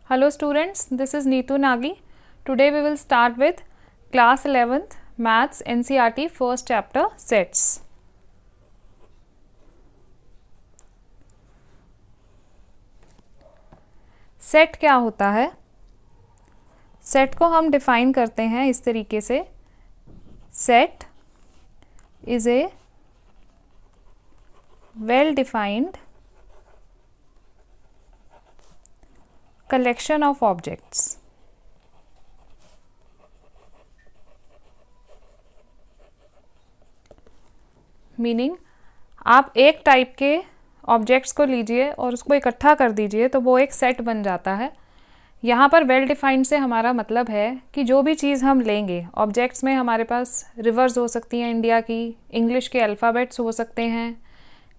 Hello students, this is Neetu Nagi. Today we will start with class 11th Maths NCERT first chapter sets. Set क्या होता है? Set को हम define करते हैं इस तरीके से, set is a well defined collection of objects. Meaning आप एक टाइप के ऑब्जेक्ट्स को लीजिए और उसको इकट्ठा कर दीजिए तो वो एक सेट बन जाता है। यहाँ पर वेल डिफाइंड से हमारा मतलब है कि जो भी चीज़ हम लेंगे, ऑब्जेक्ट्स में हमारे पास रिवर्स हो सकती हैं इंडिया की, इंग्लिश के अल्फ़ाबेट्स हो सकते हैं,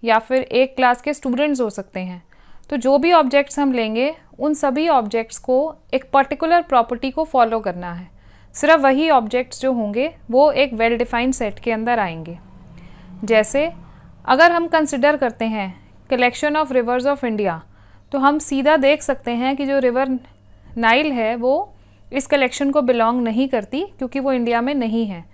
या फिर एक क्लास के स्टूडेंट्स हो सकते हैं। तो जो भी ऑब्जेक्ट्स हम लेंगे उन सभी ऑब्जेक्ट्स को एक पर्टिकुलर प्रॉपर्टी को फॉलो करना है। सिर्फ वही ऑब्जेक्ट्स जो होंगे वो एक वेल डिफाइंड सेट के अंदर आएंगे। जैसे अगर हम कंसिडर करते हैं collection of rivers of India, तो हम सीधा देख सकते हैं कि जो रिवर नाइल है वो इस कलेक्शन को बिलोंग नहीं करती क्योंकि वो इंडिया में नहीं है,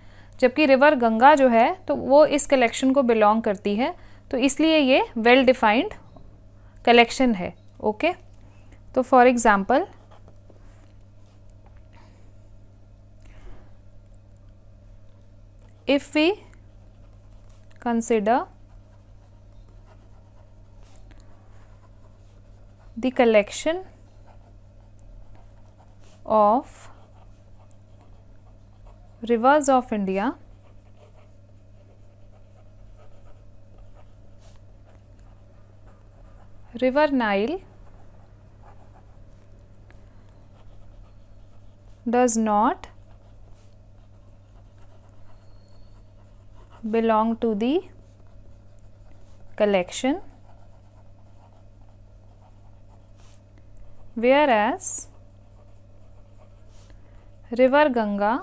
जबकि रिवर गंगा जो है तो वो इस कलेक्शन को बिलोंग करती है। तो इसलिए ये वेल डिफाइंड कलेक्शन है। ओके, तो for example if we consider the collection of rivers of India, River Nile does not belong to the collection, whereas River Ganga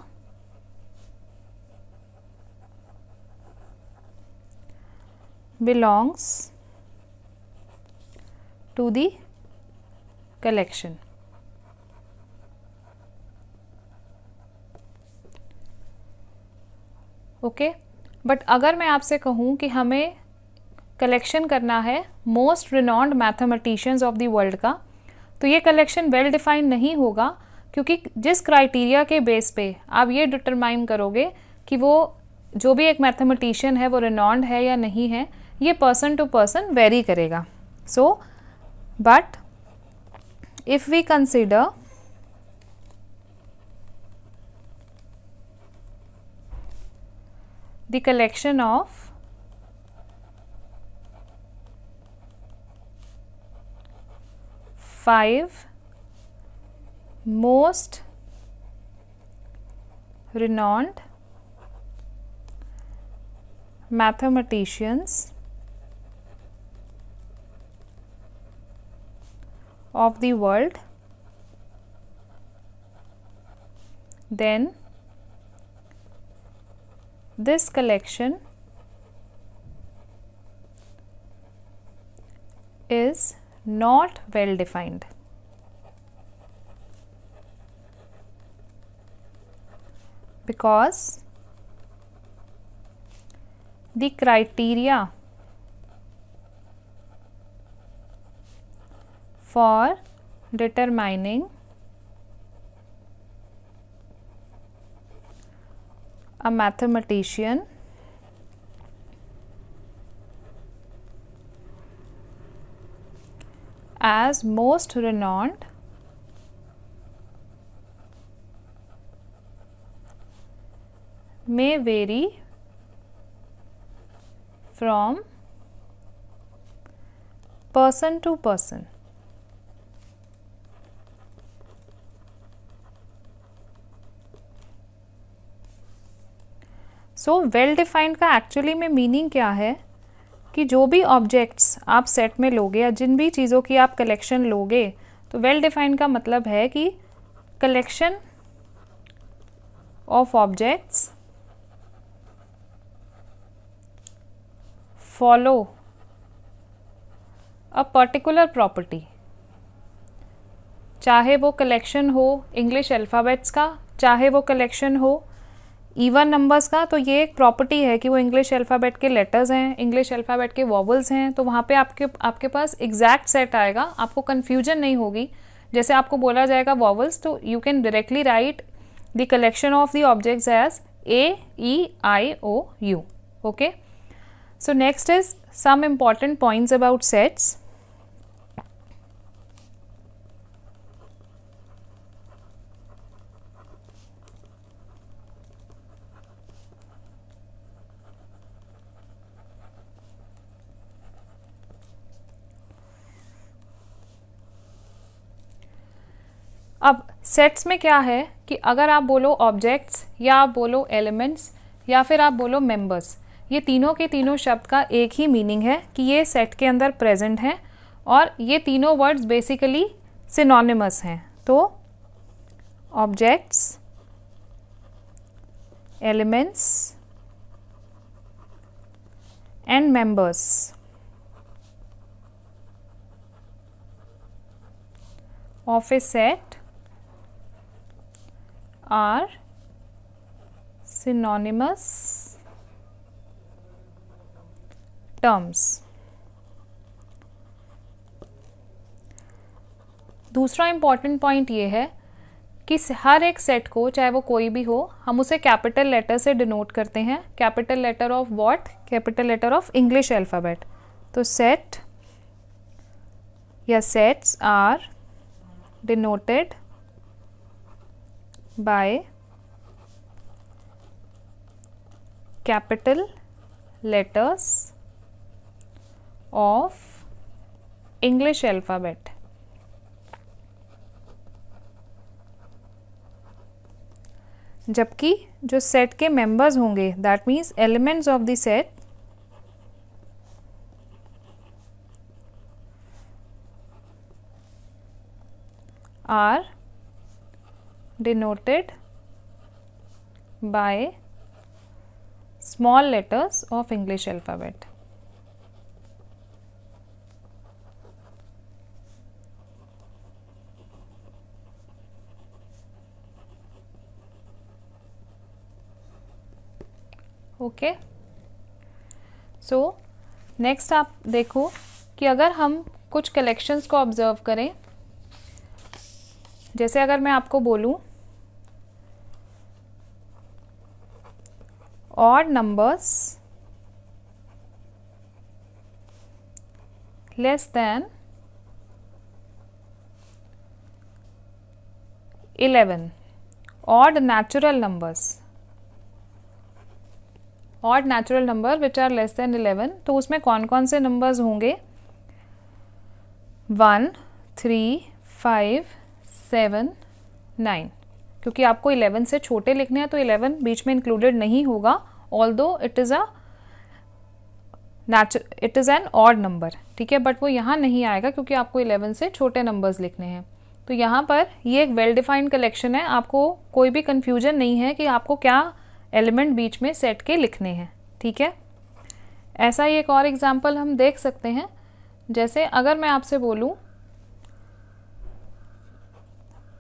belongs to the collection. Okay, but अगर मैं आपसे कहूँ कि हमें collection करना है most renowned mathematicians of the world का, तो ये कलेक्शन वेल डिफाइंड नहीं होगा, क्योंकि जिस क्राइटेरिया के बेस पे आप ये डिटरमाइन करोगे कि वो जो भी एक मैथमेटिशियन है वो रिनॉन्ड है या नहीं है, ये पर्सन टू पर्सन वेरी करेगा। सो but if we consider the collection of five most renowned mathematicians of the world, then this collection is not well defined, because the criteria for determining a mathematician as most renowned may vary from person to person. So well defined का actually में meaning क्या है कि जो भी objects आप set में लोगे या जिन भी चीज़ों की आप कलेक्शन लोगे, तो वेल डिफाइंड का मतलब है कि collection of objects follow a particular property, चाहे वो कलेक्शन हो इंग्लिश अल्फ़ाबेट्स का, चाहे वो कलेक्शन हो इवन नंबर्स का, तो ये एक प्रॉपर्टी है कि वो इंग्लिश अल्फ़ाबेट के लेटर्स हैं, इंग्लिश अल्फ़ाबेट के वॉवल्स हैं, तो वहाँ पे आपके पास एग्जैक्ट सेट आएगा, आपको कन्फ्यूजन नहीं होगी। जैसे आपको बोला जाएगा वॉवल्स, तो you can directly write the collection of the objects as AEIOU. Okay, so next is some important points about sets. अब सेट्स में क्या है कि अगर आप बोलो ऑब्जेक्ट्स या आप बोलो एलिमेंट्स या फिर आप बोलो मेंबर्स, ये तीनों के तीनों शब्द का एक ही मीनिंग है कि ये सेट के अंदर प्रेजेंट हैं और ये तीनों वर्ड्स बेसिकली सिनोनिमस हैं। तो objects, elements and members of A set are synonymous terms. दूसरा इंपॉर्टेंट पॉइंट ये है कि हर एक सेट को, चाहे वो कोई भी हो, हम उसे कैपिटल लेटर से डिनोट करते हैं। Capital letter of what? Capital letter of English alphabet. तो सेट या sets are denoted by capital letters of English alphabet. जबकि जो सेट के मेंबर्स होंगे, that means elements of the set, are denoted by small letters of English alphabet. Okay, so next आप देखो कि अगर हम कुछ कलेक्शंस को ऑब्जर्व करें, जैसे अगर मैं आपको बोलूं odd numbers less than 11, odd natural numbers, odd natural number which are less than 11, तो उसमें कौन कौन से नंबर्स होंगे? 1, 3, 5, 7, 9। क्योंकि आपको 11 से छोटे लिखने हैं तो 11 बीच में इंक्लूडेड नहीं होगा, although it is an odd number, ठीक है, बट वो यहाँ नहीं आएगा क्योंकि आपको 11 से छोटे नंबर्स लिखने हैं। तो यहाँ पर ये एक वेल डिफाइंड कलेक्शन है, आपको कोई भी कंफ्यूजन नहीं है कि आपको क्या एलिमेंट बीच में सेट के लिखने हैं, ठीक है। ऐसा ही एक और एग्जाम्पल हम देख सकते हैं, जैसे अगर मैं आपसे बोलूँ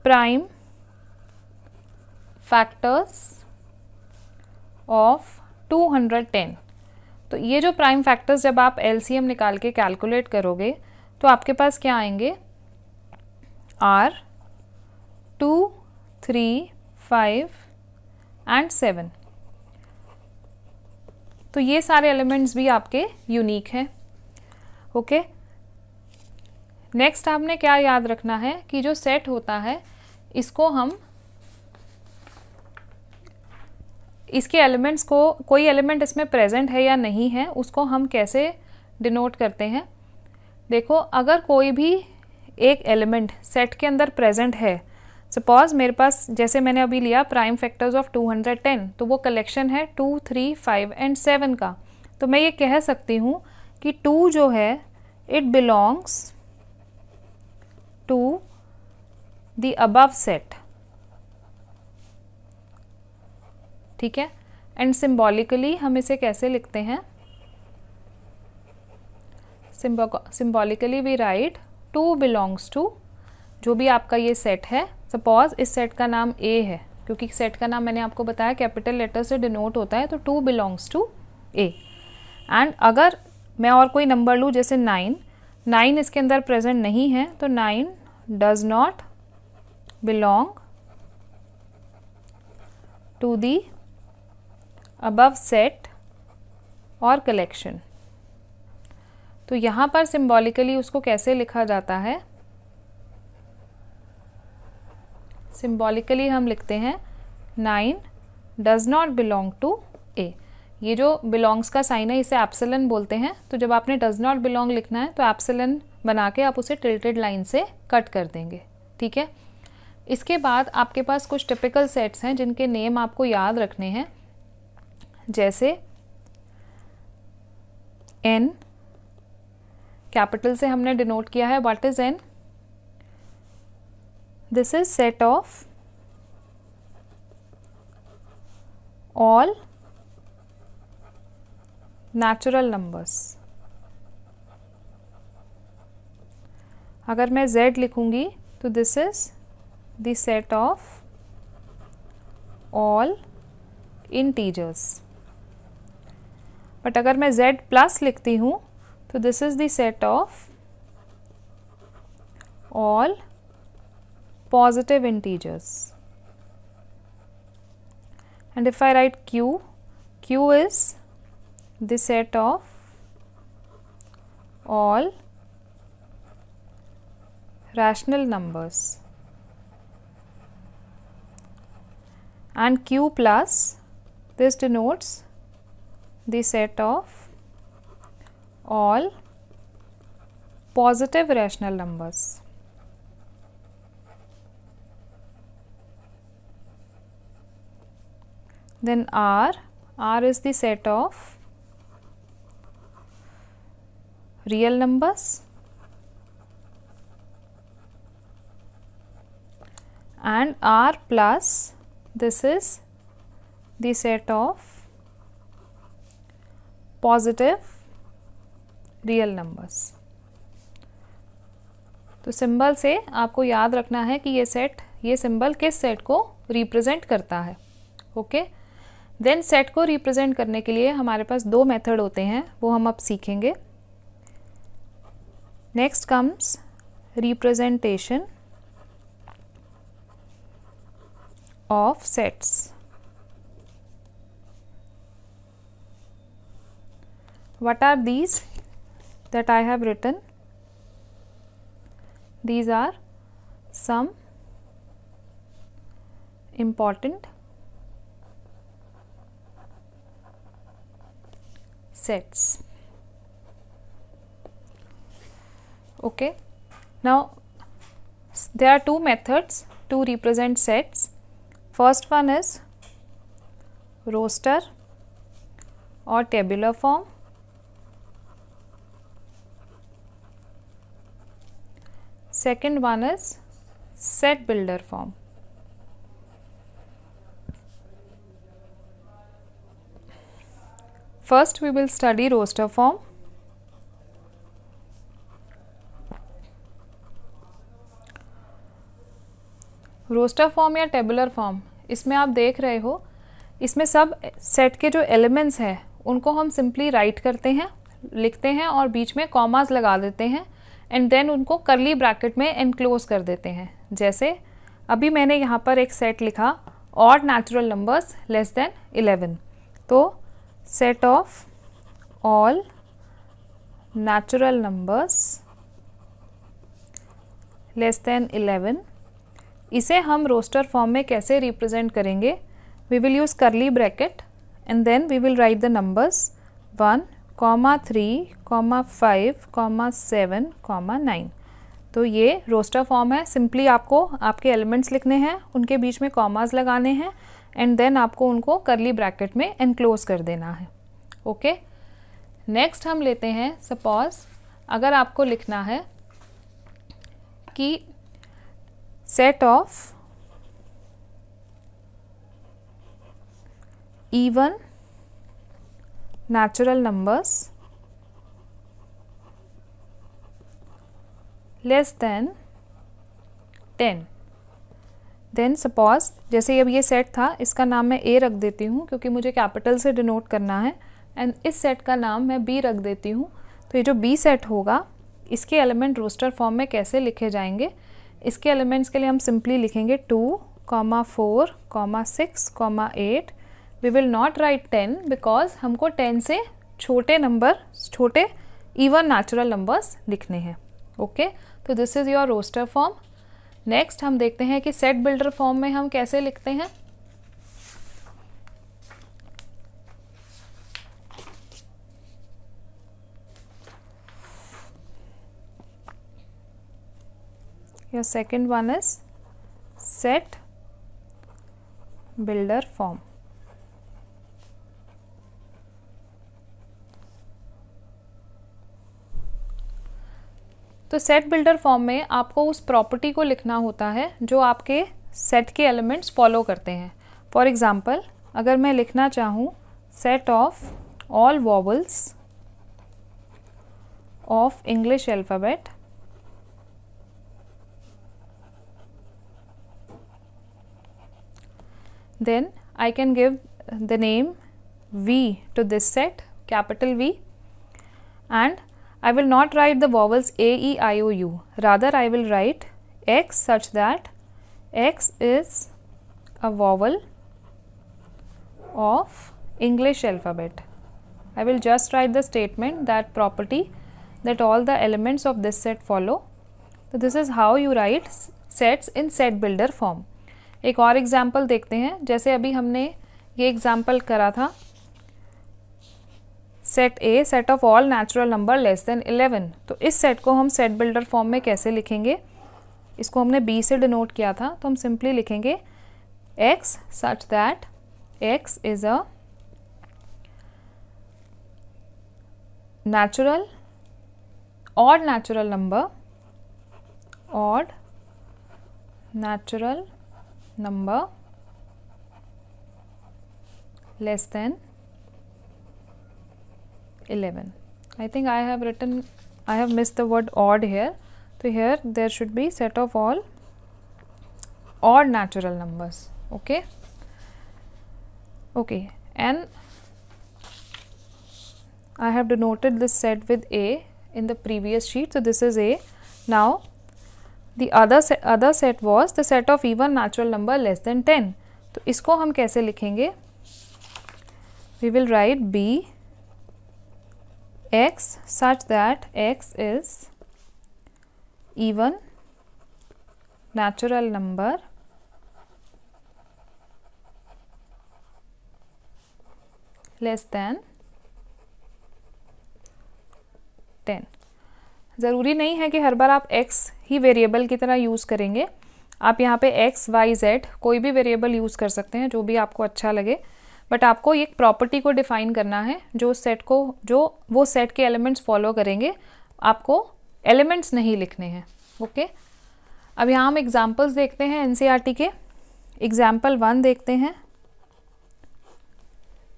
प्राइम फैक्टर्स ऑफ 210, तो ये जो प्राइम फैक्टर्स जब आप एलसीएम निकाल के कैलकुलेट करोगे तो आपके पास क्या आएंगे? Are 2, 3, 5 and 7। तो ये सारे एलिमेंट्स भी आपके यूनिक हैं। ओके, नेक्स्ट आपने क्या याद रखना है कि जो सेट होता है इसको हम इसके एलिमेंट्स को, कोई एलिमेंट इसमें प्रेजेंट है या नहीं है, उसको हम कैसे डिनोट करते हैं। देखो, अगर कोई भी एक एलिमेंट सेट के अंदर प्रेजेंट है, सपोज मेरे पास जैसे मैंने अभी लिया प्राइम फैक्टर्स ऑफ 210, तो वो कलेक्शन है 2, 3, 5 एंड 7 का, तो मैं ये कह सकती हूँ कि 2 जो है it belongs to the above set, ठीक है। एंड सिंबॉलिकली हम इसे कैसे लिखते हैं? Symbolically we write 2 belongs to जो भी आपका ये सेट है, सपोज इस सेट का नाम ए है, क्योंकि सेट का नाम मैंने आपको बताया कैपिटल लेटर से डिनोट होता है, तो 2 बिलोंग्स टू ए। एंड अगर मैं और कोई नंबर लूँ जैसे 9 इसके अंदर प्रेजेंट नहीं है, तो 9 does not belong to the above set और कलेक्शन। तो यहाँ पर सिंबॉलिकली उसको कैसे लिखा जाता है, सिंबॉलिकली हम लिखते हैं 9 डज नॉट बिलोंग टू ए। ये जो बिलोंग्स का साइन है इसे एप्सिलन बोलते हैं। तो जब आपने डज नॉट बिलोंग लिखना है तो एप्सिलन बना के आप उसे टिल्टेड लाइन से कट कर देंगे, ठीक है। इसके बाद आपके पास कुछ टिपिकल सेट्स हैं जिनके नेम आपको याद रखने हैं, जैसे n, कैपिटल से हमने डिनोट किया है। What is n? This is set of all natural numbers. अगर मैं z लिखूंगी तो this is the set of all integers. But अगर मैं z प्लस लिखती हूँ तो this is the set of all positive integers. And if I right q is the set of all rational numbers, and q plus, this denotes the set of all positive rational numbers. Then r is the set of real numbers, and r plus, this is the set of positive real numbers. तो symbol से आपको याद रखना है कि ये symbol किस set को रिप्रेजेंट करता है, ओके। देन सेट को रिप्रेजेंट करने के लिए हमारे पास 2 मेथड होते हैं, वो हम अब सीखेंगे। Next comes representation of sets. What are these that I have written? These are some important sets. Okay, now there are 2 methods to represent sets. First one is roster or tabular form. Second one is set builder form. First we will study roster form. Roster form या tabular form, इसमें आप देख रहे हो, इसमें सब set के जो एलिमेंट्स हैं उनको हम सिंपली राइट करते हैं, लिखते हैं और बीच में कॉमास लगा देते हैं एंड देन उनको करली ब्रैकेट में एनक्लोज कर देते हैं। जैसे अभी मैंने यहाँ पर एक सेट लिखा odd natural numbers less than 11, तो set of all natural numbers less than 11, इसे हम रोस्टर फॉर्म में कैसे रिप्रेजेंट करेंगे? We will use curly bracket and then we will write the numbers 1, 3, 5, 7, 9। तो ये रोस्टर फॉर्म है। सिंपली आपको आपके एलिमेंट्स लिखने हैं, उनके बीच में कॉमास लगाने हैं एंड देन आपको उनको करली ब्रैकेट में एनक्लोज कर देना है, ओके। नेक्स्ट हम लेते हैं, सपोज अगर आपको लिखना है कि set of even natural numbers less than 10। Then suppose जैसे अब ये सेट था, इसका नाम मैं ए रख देती हूँ क्योंकि मुझे कैपिटल से डिनोट करना है, एंड इस सेट का नाम मैं बी रख देती हूँ। तो ये जो बी सेट होगा इसके एलिमेंट रोस्टर फॉर्म में कैसे लिखे जाएंगे? इसके एलिमेंट्स के लिए हम सिंपली लिखेंगे 2, 4, 6, 8। We will not write 10 because हमको 10 से छोटे नंबर, छोटे इवन नेचुरल नंबर्स लिखने हैं। ओके, तो this is your roster form. Next हम देखते हैं कि सेट बिल्डर फॉर्म में हम कैसे लिखते हैं। Your second one is set builder form. तो सेट बिल्डर फॉर्म में आपको उस प्रॉपर्टी को लिखना होता है जो आपके सेट के एलिमेंट्स फॉलो करते हैं। फॉर एग्जाम्पल अगर मैं लिखना चाहूँ set of all vowels of English alphabet, then I can give the name V to this set, capital V, and I will not write the vowels A, E, I, O, U. Rather, I will write X such that X is a vowel of English alphabet. I will just write the statement, that property, that all the elements of this set follow. So this is how you write sets in set builder form. एक और example देखते हैं। जैसे अभी हमने ये example करा था set A, set of all natural number less than 11। तो इस सेट को हम सेट बिल्डर फॉर्म में कैसे लिखेंगे? इसको हमने बी से डिनोट किया था, तो हम सिंपली लिखेंगे x such that x is a natural odd natural number less than 11. I think I have missed the word odd here. So here there should be set of all odd natural numbers. Okay, and I have denoted this set with A in the previous sheet. So this is A. Now the other set was the set of even natural number less than 10. तो इसको हम कैसे लिखेंगे? We will write B x such that x is even natural number less than 10. ज़रूरी नहीं है कि हर बार आप x ही वेरिएबल की तरह यूज़ करेंगे। आप यहाँ पे x, y, z कोई भी वेरिएबल यूज़ कर सकते हैं, जो भी आपको अच्छा लगे, बट आपको एक प्रॉपर्टी को डिफ़ाइन करना है जो वो सेट के एलिमेंट्स फॉलो करेंगे। आपको एलिमेंट्स नहीं लिखने हैं। ओके, अब यहाँ हम एग्जाम्पल्स देखते हैं एनसीईआरटी के। एग्जाम्पल 1 देखते हैं।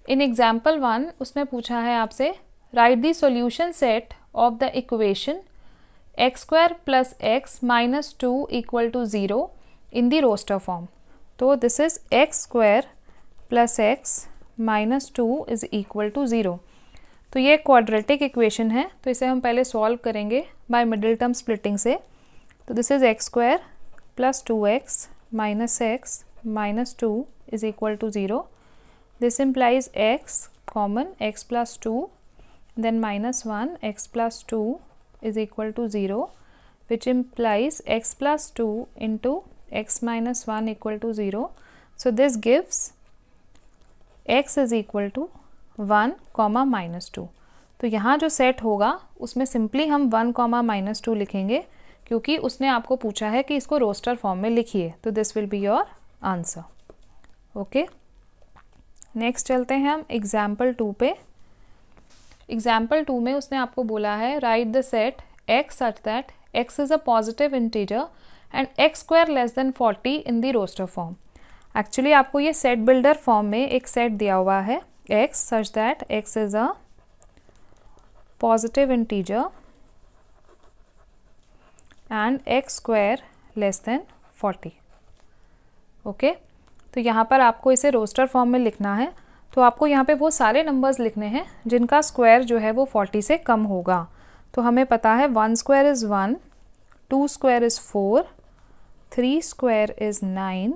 इन एग्जाम्पल 1 उसने पूछा है आपसे right the solution set of the equation x² plus x minus 2 equal to 0 in the roster form. तो this is x² plus x minus 2 is equal to 0. तो ये क्वाड्रेटिक इक्वेशन है, तो इसे हम पहले सॉल्व करेंगे बाय मिडिल टर्म स्प्लिटिंग से। तो this is x² plus 2x minus 2 is equal to 0. This implies x common x plus 2, then minus 1 x plus 2 is equal to 0, which implies x plus 2 into x minus 1 equal to 0. So this gives x is equal to 1 comma minus 2. तो यहाँ जो set होगा उसमें simply हम 1 comma minus 2 लिखेंगे, क्योंकि उसने आपको पूछा है कि इसको रोस्टर फॉर्म में लिखिए। तो this will be your answer. Okay, next चलते हैं हम एग्जाम्पल 2 पे। एग्जाम्पल 2 में उसने आपको बोला है right the set x such that x is a positive integer and x² less than 40 in the roster form. Actually आपको ये सेट बिल्डर फॉर्म में एक सेट दिया हुआ है x such that x is a positive integer and x² less than 40। Okay, तो यहाँ पर आपको इसे रोस्टर फॉर्म में लिखना है। तो आपको यहाँ पे वो सारे नंबर्स लिखने हैं जिनका स्क्वायर जो है वो 40 से कम होगा। तो हमें पता है 1 square is 1, 2 square is 4, 3 square is 9,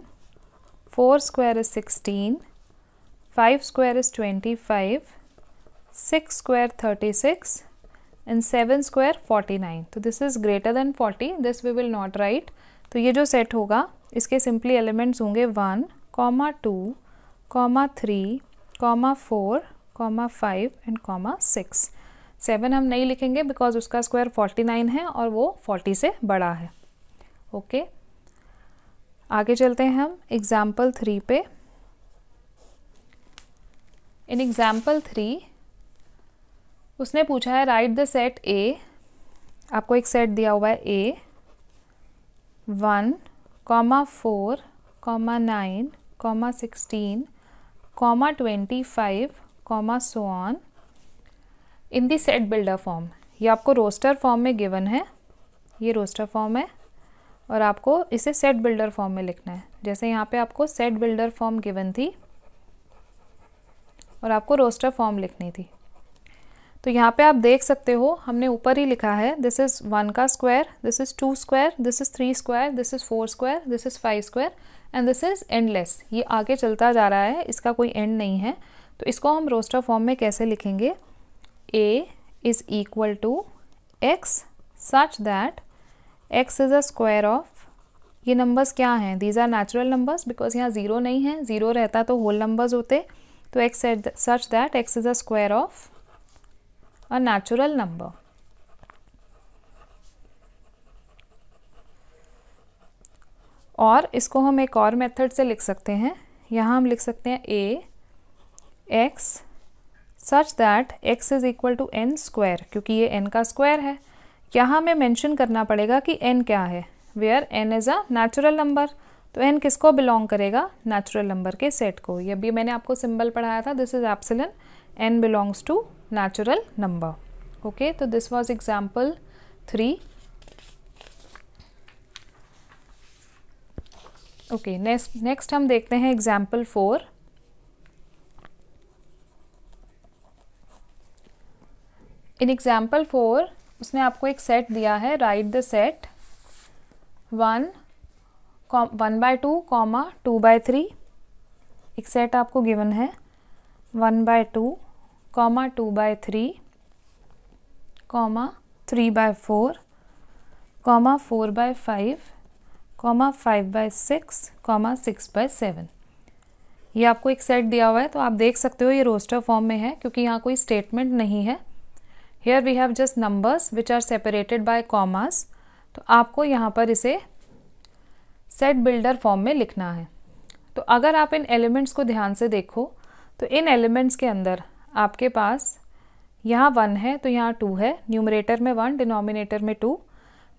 4 square is 16, 5 square is 25, 6 square 36 and 7 square 49। तो this is greater than 40, this we will not write. तो ये जो सेट होगा इसके सिंपली एलिमेंट्स होंगे 1, 2, 3, 4, 5 एंड 6। 7 हम नहीं लिखेंगे बिकॉज उसका स्क्वायर 49 है और वो 40 से बड़ा है। ओके, आगे चलते हैं हम एग्जाम्पल 3 पे। इन एग्जाम्पल 3 उसने पूछा है राइट द सेट ए। आपको एक सेट दिया हुआ है ए 1, 4, 9, 16, 25, so on in the set builder form. ये आपको रोस्टर फॉर्म में गिवन है, ये रोस्टर फॉर्म है और आपको इसे सेट बिल्डर फॉर्म में लिखना है। जैसे यहाँ पे आपको सेट बिल्डर फॉर्म गिवन थी और आपको रोस्टर फॉर्म लिखनी थी। तो यहाँ पे आप देख सकते हो हमने ऊपर ही लिखा है दिस इज़ 1 का square, this is 2 square, this is 3 square, this is 4 square, this is 5 square and this is endless. ये आगे चलता जा रहा है, इसका कोई एंड नहीं है। तो इसको हम रोस्टर फॉर्म में कैसे लिखेंगे? a is equal to x such that x is a square of, ये नंबर्स क्या हैं? These are natural numbers because यहाँ ज़ीरो नहीं है, ज़ीरो रहता तो होल नंबर्स होते। तो x such that x is a square of a natural number. और इसको हम एक और मेथड से लिख सकते हैं। यहाँ हम लिख सकते हैं a x such that x is equal to n square, क्योंकि ये n का स्क्वायर है। यहाँ हमें मेंशन करना पड़ेगा कि n क्या है, where n is a natural number. तो n किसको बिलोंग करेगा? नेचुरल नंबर के सेट को। ये भी मैंने आपको सिंबल पढ़ाया था, this is epsilon, n belongs to natural number. Okay, तो this was example 3। Okay, next हम देखते हैं एग्जाम्पल 4। इन एग्जाम्पल 4 उसने आपको एक सेट दिया है, राइट द सेट 1, 1/2, 2/3। एक सेट आपको गिवन है 1/2, 2/3, 3/4, 4/5, 5/6, 6/7। ये आपको एक सेट दिया हुआ है। तो आप देख सकते हो ये रोस्टर फॉर्म में है क्योंकि यहाँ कोई स्टेटमेंट नहीं है। Here we have just numbers which are separated by commas। तो आपको यहाँ पर इसे सेट बिल्डर फॉर्म में लिखना है। तो अगर आप इन एलिमेंट्स को ध्यान से देखो तो इन एलिमेंट्स के अंदर आपके पास यहाँ 1 है तो यहाँ 2 है, न्यूमरेटर में 1, डिनोमिनेटर में 2,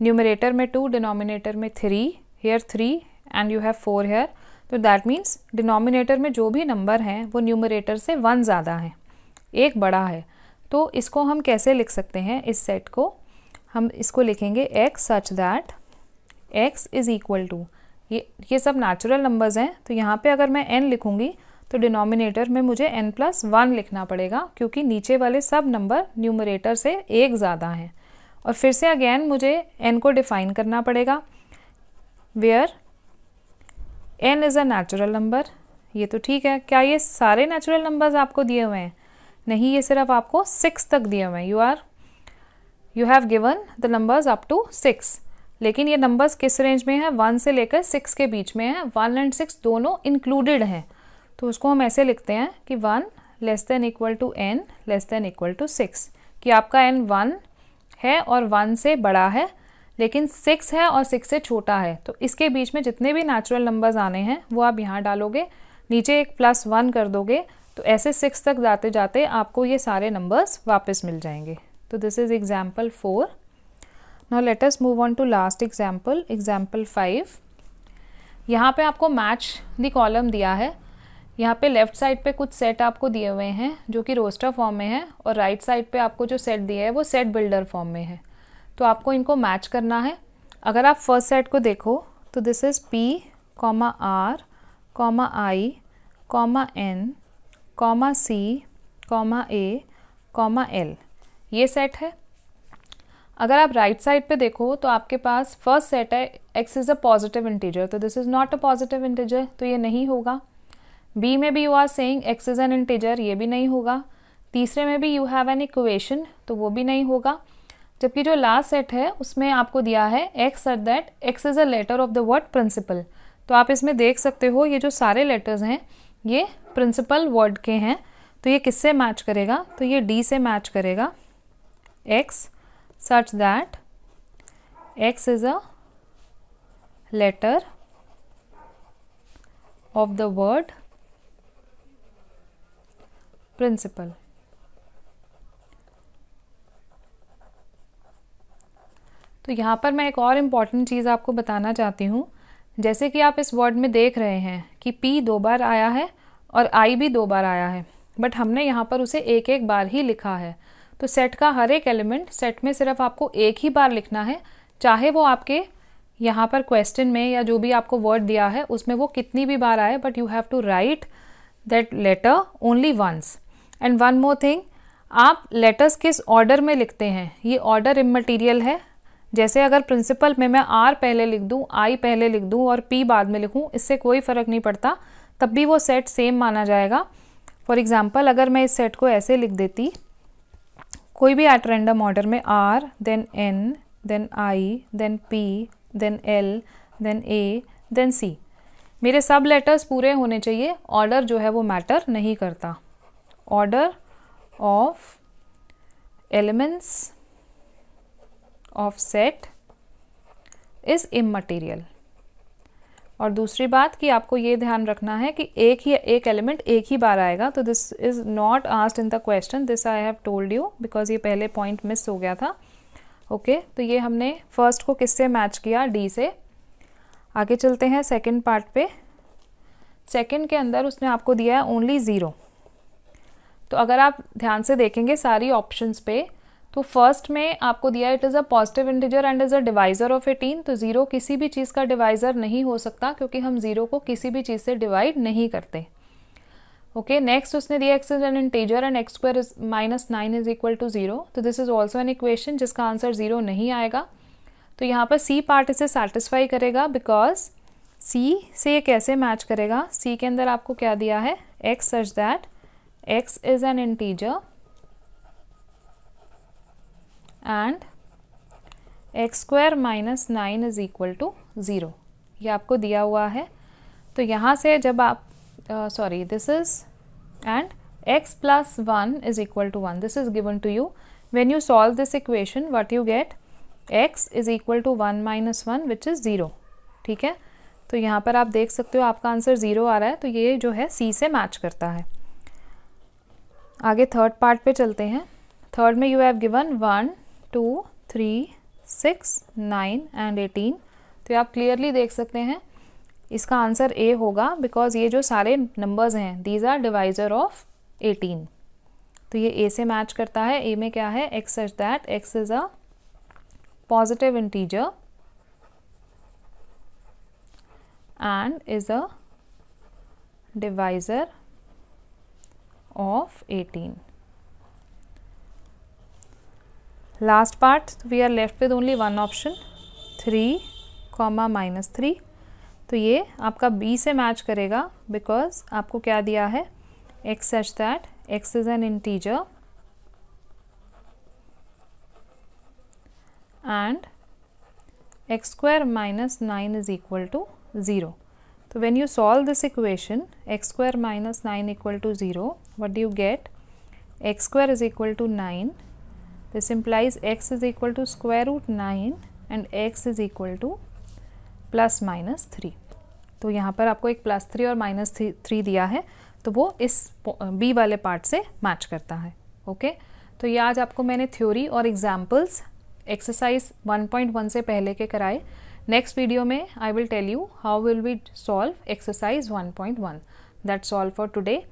न्यूमरेटर में 2, डिनोमिनेटर में 3, here 3 and you have 4 here. तो दैट मीन्स डिनोमिनेटर में जो भी नंबर हैं वो न्यूमरेटर से 1 ज़्यादा है, एक बड़ा है। तो इसको हम कैसे लिख सकते हैं? इस सेट को हम इसको लिखेंगे x such that x is equal to, ये सब नेचुरल नंबर्स हैं। तो यहाँ पे अगर मैं n लिखूँगी तो डिनोमिनेटर में मुझे n+1 लिखना pड़ेगा क्योंकि नीचे वाले सब नंबर न्यूमरेटर से एक ज़्यादा हैं। और फिर से अगेन मुझे n को डिफ़ाइन करना पड़ेगा, where n is a natural number. ये तो ठीक है। क्या ये सारे नेचुरल नंबर्स आपको दिए हुए हैं? नहीं, ये सिर्फ आपको 6 तक दिए हुए हैं। You have given the numbers up to 6। लेकिन ये नंबर्स किस रेंज में है? 1 से लेकर 6 के बीच में है। 1 एंड 6 दोनों इंक्लूडेड हैं। तो उसको हम ऐसे लिखते हैं कि 1 less than equal to n less than equal to 6, कि आपका n 1 है और 1 से बड़ा है लेकिन 6 है और 6 से छोटा है। तो इसके बीच में जितने भी नेचुरल नंबर्स आने हैं वो आप यहाँ डालोगे, नीचे एक +1 कर दोगे, तो ऐसे 6 तक जाते जाते आपको ये सारे नंबर्स वापस मिल जाएंगे। तो this is example 4। Now let us move on to last example, example 5। यहाँ पे आपको मैच द कॉलम दिया है। यहाँ पे लेफ्ट साइड पे कुछ सेट आपको दिए हुए हैं जो कि रोस्टर फॉर्म में है और राइट साइड पे आपको जो सेट दिया है वो सेट बिल्डर फॉर्म में है। तो आपको इनको मैच करना है। अगर आप फर्स्ट सेट को देखो तो this is P, R, I, N, C, A, L, ये सेट है। अगर आप राइट साइड पे देखो तो आपके पास फर्स्ट सेट है x is a positive integer, तो this is not a positive integer, तो ये नहीं होगा। बी में भी you are saying x is an integer, ये भी नहीं होगा। तीसरे में भी यू हैव एन इक्वेशन, तो वो भी नहीं होगा। जबकि जो लास्ट सेट है उसमें आपको दिया है x such that x is a letter of the word principal, तो आप इसमें देख सकते हो ये जो सारे लेटर्स हैं ये प्रिंसिपल वर्ड के हैं, तो ये किससे मैच करेगा, तो ये D से मैच करेगा। x such that x is a letter of the word principal। तो यहाँ पर मैं एक और इम्पॉर्टेंट चीज़ आपको बताना चाहती हूँ। जैसे कि आप इस वर्ड में देख रहे हैं कि P 2 बार आया है और I भी 2 बार आया है, बट हमने यहाँ पर उसे एक एक बार ही लिखा है। तो सेट का हर एक एलिमेंट सेट में सिर्फ आपको एक ही बार लिखना है, चाहे वो आपके यहाँ पर क्वेश्चन में या जो भी आपको वर्ड दिया है उसमें वो कितनी भी बार आए, but you have to write that letter only once. And one more thing, आप लेटर्स किस ऑर्डर में लिखते हैं ये ऑर्डर इममटीरियल है। जैसे अगर प्रिंसिपल में मैं R पहले लिख दूँ, I पहले लिख दूँ और P बाद में लिखूँ, इससे कोई फ़र्क नहीं पड़ता, तब भी वो सेट सेम माना जाएगा। फॉर एग्ज़ाम्पल अगर मैं इस सेट को ऐसे लिख देती, कोई भी एट रैंडम ऑर्डर में R, then N, then I, then P, then L, then A, then C, मेरे सब लेटर्स पूरे होने चाहिए। ऑर्डर जो है वो मैटर नहीं करता। Order of elements of set is immaterial. और दूसरी बात कि आपको ये ध्यान रखना है कि एक एलिमेंट एक ही बार आएगा, तो this is not asked in the question, this I have told you because ये पहले पॉइंट मिस हो गया था। ओके तो ये हमने फर्स्ट को किससे मैच किया, डी से। आगे चलते हैं सेकंड पार्ट पे। सेकंड के अंदर उसने आपको दिया है ओनली 0। तो अगर आप ध्यान से देखेंगे सारी ऑप्शंस पे, तो फर्स्ट में आपको दिया it is a positive integer and is a divisor of 18, तो 0 किसी भी चीज़ का डिवाइज़र नहीं हो सकता क्योंकि हम 0 को किसी भी चीज़ से डिवाइड नहीं करते। ओके नेक्स्ट उसने दिया x is an integer and x square is -9 is equal to 0, तो this is also an equation जिसका आंसर 0 नहीं आएगा। तो यहाँ पर C पार्ट इसे सेटिस्फाई करेगा बिकॉज C से ये कैसे मैच करेगा, C के अंदर आपको क्या दिया है, x such that x is an integer and x square -9 is equal to 0, ये आपको दिया हुआ है। तो यहाँ से जब आप this is and x plus 1 is equal to 1, this is given to you. When you solve this equation what you get, x is equal to 1 minus 1 which is 0। ठीक है, तो यहाँ पर आप देख सकते हो आपका आंसर 0 आ रहा है, तो ये जो है C से मैच करता है। आगे थर्ड पार्ट पे चलते हैं। थर्ड में you have given 1 2 3 6 9 and 18, तो आप क्लियरली देख सकते हैं इसका आंसर A होगा बिकॉज ये जो सारे नंबर्स हैं दीज आर डिवाइजर ऑफ 18, तो ये A से मैच करता है। A में क्या है, x such that x is a positive integer and is a divisor of 18। Last part we are left with only one option 3, -3, तो ये आपका B से मैच करेगा बिकॉज आपको क्या दिया है, x such that x is an integer and x square -9 is equal to 0। तो when you solve this equation x square -9 equal to 0, what do you get, x square is equal to 9, this implies x is equal to square root 9 and x is equal to +-3। तो यहाँ पर आपको एक +3 और -3 दिया है, तो वो इस B वाले पार्ट से मैच करता है। ओके तो ये आज आपको मैंने थ्योरी और एग्जाम्पल्स एक्सरसाइज 1.1 से पहले के कराए। नेक्स्ट वीडियो में I will tell you how will we solve exercise 1.1। That's all for today.